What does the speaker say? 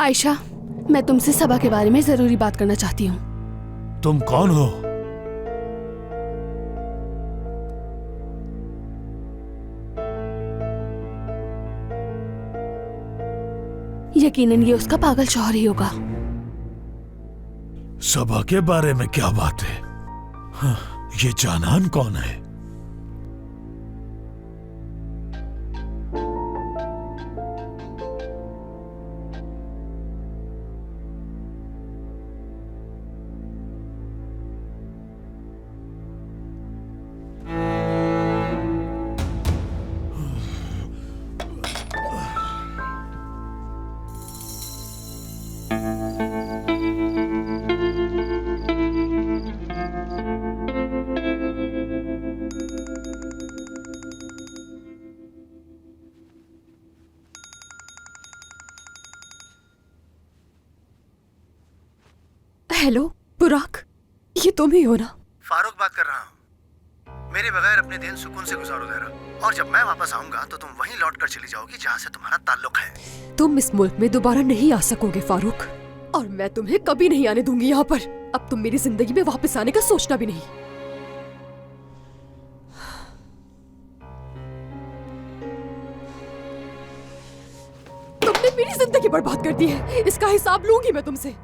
आयशा, मैं तुमसे सबा के बारे में जरूरी बात करना चाहती हूँ। तुम कौन हो? यकीनन ये उसका पागल शौहर ही होगा। सबा के बारे में क्या बात है? हाँ, ये जानान कौन है? हेलो बुराक, ये तुम ही हो ना? फारूक बात कर रहा हूँ। मेरे बगैर अपने दिन सुकून से गुजारो ज़रा, और जब मैं वापस आऊंगा तो तुम वहीं लौट कर चली जाओगी जहाँ से तुम्हारा ताल्लुक है। तुम इस मुल्क में दोबारा नहीं आ सकोगे फारूक, और मैं तुम्हें कभी नहीं आने दूंगी यहाँ पर। अब तुम मेरी जिंदगी में वापस आने का सोचना भी नहीं। तुमने मेरी जिंदगी बर्बाद कर दी है, इसका हिसाब लूंगी मैं तुमसे।